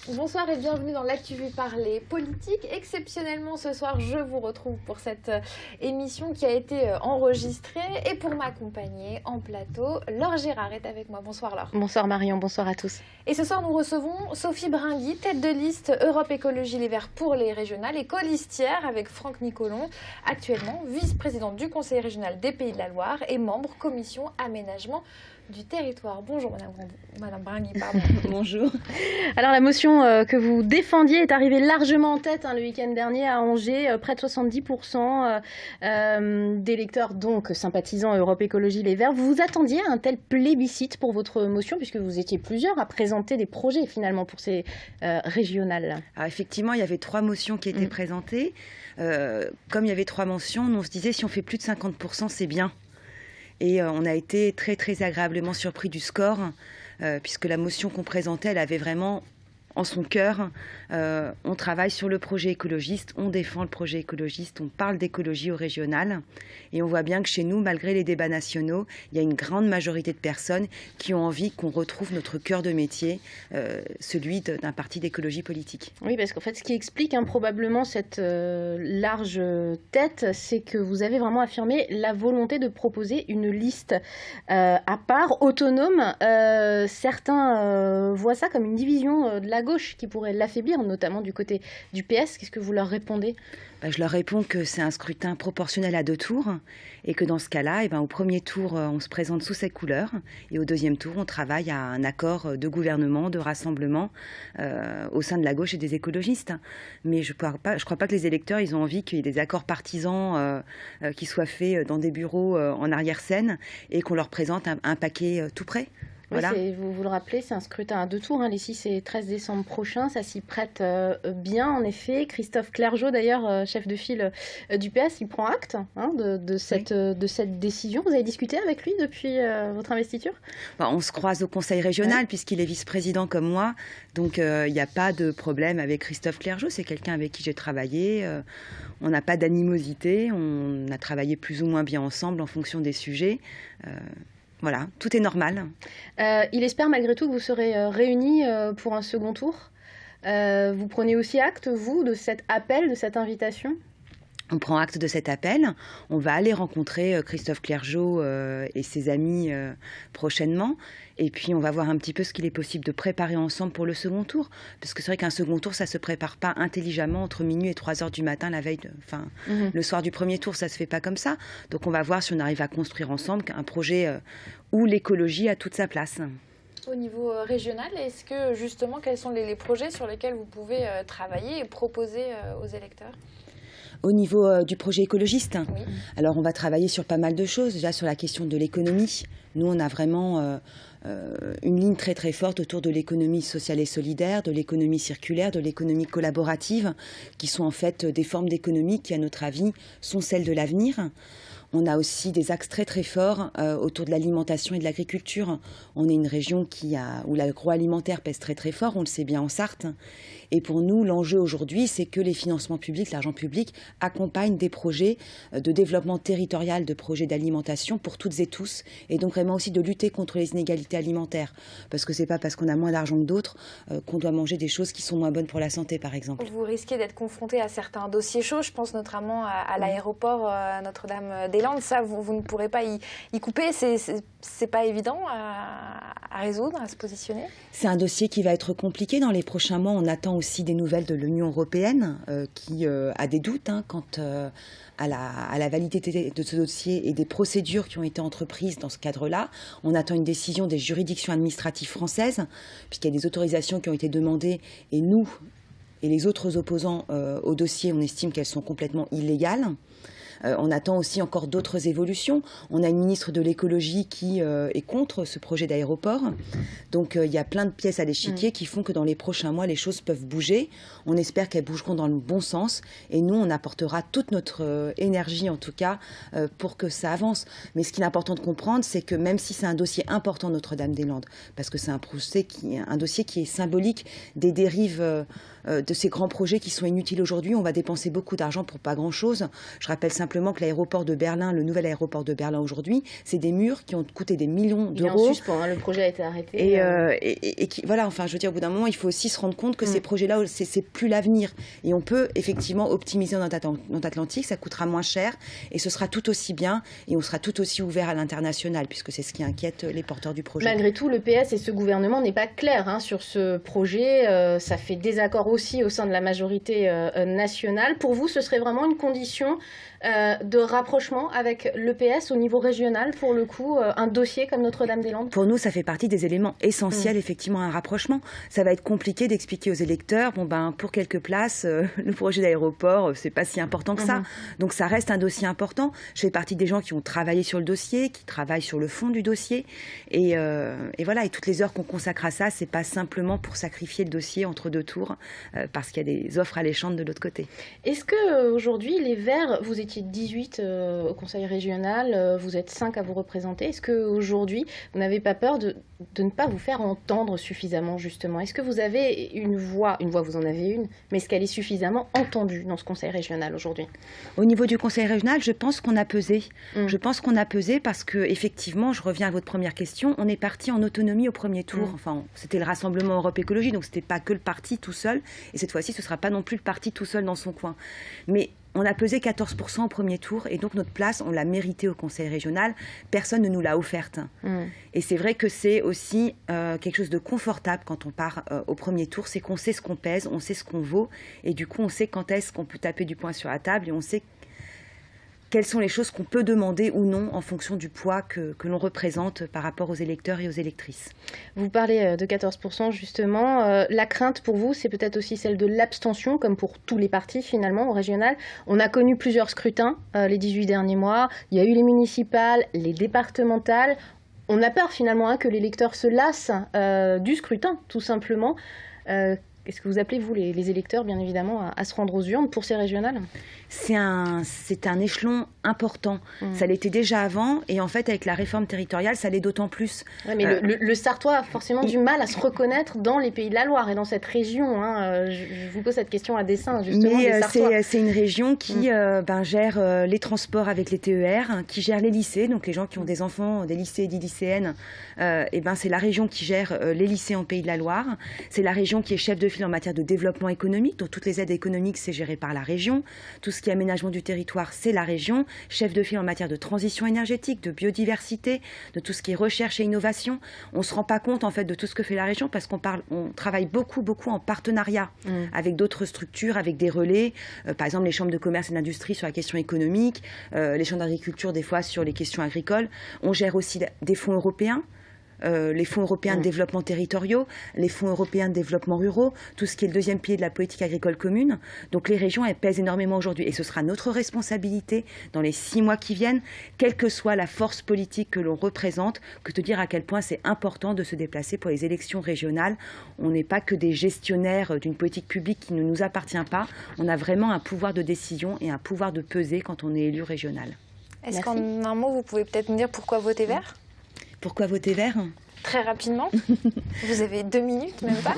Bonsoir et bienvenue dans l'Actu Vue Parler politique. Exceptionnellement, ce soir, je vous retrouve pour cette émission qui a été enregistrée. Et pour m'accompagner en plateau, Laure Gérard est avec moi. Bonsoir Laure. Bonsoir Marion, bonsoir à tous. Et ce soir, nous recevons Sophie Bringui, tête de liste Europe Écologie Les Verts pour les régionales et colistière avec Franck Nicolon, actuellement vice-présidente du Conseil régional des Pays de la Loire et membre commission aménagement du territoire. Bonjour Madame Bringui, pardon. Bonjour. Alors la motion que vous défendiez est arrivée largement en tête le week-end dernier à Angers. Près de 70% d'électeurs donc sympathisants Europe Écologie Les Verts. Vous vous attendiez à un tel plébiscite pour votre motion puisque vous étiez plusieurs à présenter des projets finalement pour ces régionales. Alors effectivement, il y avait 3 motions qui étaient présentées. Comme il y avait 3 motions, on se disait si on fait plus de 50%, c'est bien. Et on a été très très agréablement surpris du score, puisque la motion qu'on présentait, elle avait vraiment en son cœur, on travaille sur le projet écologiste, on défend le projet écologiste, on parle d'écologie au régional. Et on voit bien que chez nous, malgré les débats nationaux, il y a une grande majorité de personnes qui ont envie qu'on retrouve notre cœur de métier, celui d'un parti d'écologie politique. Oui, parce qu'en fait, ce qui explique probablement cette large tête, c'est que vous avez vraiment affirmé la volonté de proposer une liste à part, autonome. Certains voient ça comme une division de la gauche qui pourrait l'affaiblir, notamment du côté du PS. Qu'est-ce que vous leur répondez ? Je leur réponds que c'est un scrutin proportionnel à 2 tours et que dans ce cas-là, au premier tour, on se présente sous ces couleurs et au deuxième tour, on travaille à un accord de gouvernement, de rassemblement au sein de la gauche et des écologistes. Mais je crois pas que les électeurs, ils ont envie qu'il y ait des accords partisans qui soient faits dans des bureaux en arrière-scène et qu'on leur présente un paquet tout prêt. Voilà. Oui, vous le rappelez, c'est un scrutin à 2 tours, les 6 et 13 décembre prochains. Ça s'y prête bien, en effet. Christophe Clergeau, d'ailleurs, chef de file du PS, il prend acte de cette décision. Vous avez discuté avec lui depuis votre investiture ? On se croise au Conseil régional, puisqu'il est vice-président comme moi. Donc, il n'y a pas de problème avec Christophe Clergeau. C'est quelqu'un avec qui j'ai travaillé. On n'a pas d'animosité. On a travaillé plus ou moins bien ensemble en fonction des sujets. Voilà, tout est normal. Il espère malgré tout que vous serez réunis pour un second tour. Vous prenez aussi acte, vous, de cet appel, de cette invitation ? On prend acte de cet appel. On va aller rencontrer Christophe Clergeau et ses amis prochainement. Et puis, on va voir un petit peu ce qu'il est possible de préparer ensemble pour le second tour. Parce que c'est vrai qu'un second tour, ça ne se prépare pas intelligemment entre minuit et 3 heures du matin, la veille, le soir du premier tour, ça ne se fait pas comme ça. Donc, on va voir si on arrive à construire ensemble un projet où l'écologie a toute sa place. Au niveau régional, est-ce que justement, quels sont les projets sur lesquels vous pouvez travailler et proposer aux électeurs ? Au niveau du projet écologiste, oui. Alors on va travailler sur pas mal de choses. Déjà sur la question de l'économie. Nous, on a vraiment une ligne très très forte autour de l'économie sociale et solidaire, de l'économie circulaire, de l'économie collaborative, qui sont en fait des formes d'économie qui, à notre avis, sont celles de l'avenir. On a aussi des axes très très forts autour de l'alimentation et de l'agriculture. On est une région où l'agroalimentaire pèse très très fort, on le sait bien en Sarthe. Et pour nous, l'enjeu aujourd'hui, c'est que les financements publics, l'argent public, accompagnent des projets de développement territorial, de projets d'alimentation pour toutes et tous. Et donc vraiment aussi de lutter contre les inégalités alimentaires. Parce que ce n'est pas parce qu'on a moins d'argent que d'autres qu'on doit manger des choses qui sont moins bonnes pour la santé, par exemple. Vous risquez d'être confronté à certains dossiers chauds. Je pense notamment à l'aéroport Notre-Dame-des-Landes. Ça, vous ne pourrez pas y couper. C'est pas évident à résoudre, à se positionner. C'est un dossier qui va être compliqué dans les prochains mois. On attend aussi des nouvelles de l'Union européenne qui a des doutes quant à la validité de ce dossier et des procédures qui ont été entreprises dans ce cadre-là. On attend une décision des juridictions administratives françaises, puisqu'il y a des autorisations qui ont été demandées et nous et les autres opposants au dossier, on estime qu'elles sont complètement illégales. On attend aussi encore d'autres évolutions. On a une ministre de l'écologie qui est contre ce projet d'aéroport. Donc il y a plein de pièces à l'échiquier qui font que dans les prochains mois, les choses peuvent bouger. On espère qu'elles bougeront dans le bon sens. Et nous, on apportera toute notre énergie, en tout cas, pour que ça avance. Mais ce qui est important de comprendre, c'est que même si c'est un dossier important, Notre-Dame-des-Landes, parce que c'est un dossier qui est symbolique des dérives de ces grands projets qui sont inutiles aujourd'hui, on va dépenser beaucoup d'argent pour pas grand-chose. Je rappelle simplement simplement que l'aéroport de Berlin, le nouvel aéroport de Berlin aujourd'hui, c'est des murs qui ont coûté des millions d'euros. Il est en suspens, hein, le projet a été arrêté. Et qui, voilà, enfin, je veux dire, au bout d'un moment, il faut aussi se rendre compte que ces projets-là, c'est plus l'avenir. Et on peut effectivement optimiser notre Atlantique, ça coûtera moins cher et ce sera tout aussi bien et on sera tout aussi ouvert à l'international puisque c'est ce qui inquiète les porteurs du projet. Malgré tout, le PS et ce gouvernement n'est pas clair sur ce projet. Ça fait désaccord aussi au sein de la majorité nationale. Pour vous, ce serait vraiment une condition de rapprochement avec le PS au niveau régional, pour le coup, un dossier comme Notre-Dame-des-Landes? Pour nous, ça fait partie des éléments essentiels, effectivement, à un rapprochement. Ça va être compliqué d'expliquer aux électeurs, pour quelques places, le projet d'aéroport, c'est pas si important que ça. Donc ça reste un dossier important. Je fais partie des gens qui ont travaillé sur le dossier, qui travaillent sur le fond du dossier. Et voilà, et toutes les heures qu'on consacre à ça, c'est pas simplement pour sacrifier le dossier entre deux tours, parce qu'il y a des offres alléchantes de l'autre côté. Est-ce que aujourd'hui, les Verts, vous étiez 18 au Conseil régional, vous êtes 5 à vous représenter. Est-ce qu'aujourd'hui, vous n'avez pas peur de ne pas vous faire entendre suffisamment, justement? Est-ce que vous avez une voix, vous en avez une, mais est-ce qu'elle est suffisamment entendue dans ce Conseil régional aujourd'hui? Au niveau du Conseil régional, je pense qu'on a pesé. Je pense qu'on a pesé parce que, effectivement, je reviens à votre première question, on est parti en autonomie au premier tour. Enfin, c'était le Rassemblement Europe Écologie, donc c'était pas que le parti tout seul. Et cette fois-ci, ce sera pas non plus le parti tout seul dans son coin. Mais on a pesé 14% au premier tour et donc notre place, on l'a méritée au Conseil régional. Personne ne nous l'a offerte. Et c'est vrai que c'est aussi quelque chose de confortable quand on part au premier tour, c'est qu'on sait ce qu'on pèse, on sait ce qu'on vaut et du coup on sait quand est-ce qu'on peut taper du poing sur la table et on sait quelles sont les choses qu'on peut demander ou non en fonction du poids que l'on représente par rapport aux électeurs et aux électrices. Vous parlez de 14% justement. La crainte pour vous, c'est peut-être aussi celle de l'abstention, comme pour tous les partis finalement au régional. On a connu plusieurs scrutins les 18 derniers mois. Il y a eu les municipales, les départementales. On a peur finalement que l'électeur se lasse du scrutin, tout simplement. Est-ce que vous appelez, vous, les électeurs, bien évidemment, à se rendre aux urnes pour ces régionales? C'est un échelon important. Ça l'était déjà avant, et en fait, avec la réforme territoriale, ça l'est d'autant plus. Ouais, mais le Sarthois a forcément du mal à se reconnaître dans les Pays de la Loire et dans cette région. Je vous pose cette question à dessein, justement. Mais c'est une région qui gère les transports avec les TER, qui gère les lycées, donc les gens qui ont des enfants, des lycées et des lycéennes, c'est la région qui gère les lycées en Pays de la Loire. C'est la région qui est chef de file en matière de développement économique, donc toutes les aides économiques, c'est géré par la région. Tout ce qui est aménagement du territoire, c'est la région. Chef de file en matière de transition énergétique, de biodiversité, de tout ce qui est recherche et innovation. On ne se rend pas compte, en fait, de tout ce que fait la région parce qu'on travaille beaucoup en partenariat avec d'autres structures, avec des relais. Par exemple, les chambres de commerce et d'industrie sur la question économique, les chambres d'agriculture, des fois, sur les questions agricoles. On gère aussi des fonds européens. Les fonds européens de développement territoriaux, les fonds européens de développement ruraux, tout ce qui est le deuxième pilier de la politique agricole commune. Donc les régions, elles pèsent énormément aujourd'hui. Et ce sera notre responsabilité dans les 6 mois qui viennent, quelle que soit la force politique que l'on représente, que de dire à quel point c'est important de se déplacer pour les élections régionales. On n'est pas que des gestionnaires d'une politique publique qui ne nous appartient pas. On a vraiment un pouvoir de décision et un pouvoir de peser quand on est élu régional. Est-ce qu'en un mot, vous pouvez peut-être me dire pourquoi voter vert ? Pourquoi voter vert ? Très rapidement. Vous avez 2 minutes, même pas.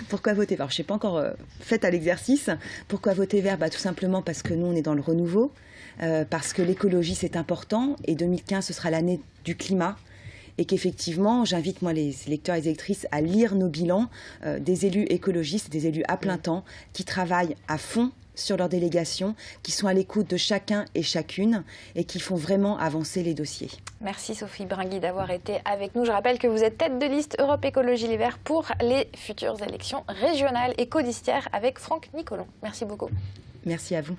Pourquoi voter vert ? Je ne suis pas encore faite à l'exercice. Pourquoi voter vert ? Tout simplement parce que nous, on est dans le renouveau, parce que l'écologie, c'est important, et 2015, ce sera l'année du climat. Et qu'effectivement, j'invite moi les électeurs et les électrices à lire nos bilans des élus écologistes, des élus à plein temps, qui travaillent à fond sur leur délégation, qui sont à l'écoute de chacun et chacune et qui font vraiment avancer les dossiers. Merci Sophie Bringuy d'avoir été avec nous. Je rappelle que vous êtes tête de liste Europe Écologie Les Verts pour les futures élections régionales et colistières avec Franck Nicolon. Merci beaucoup. Merci à vous.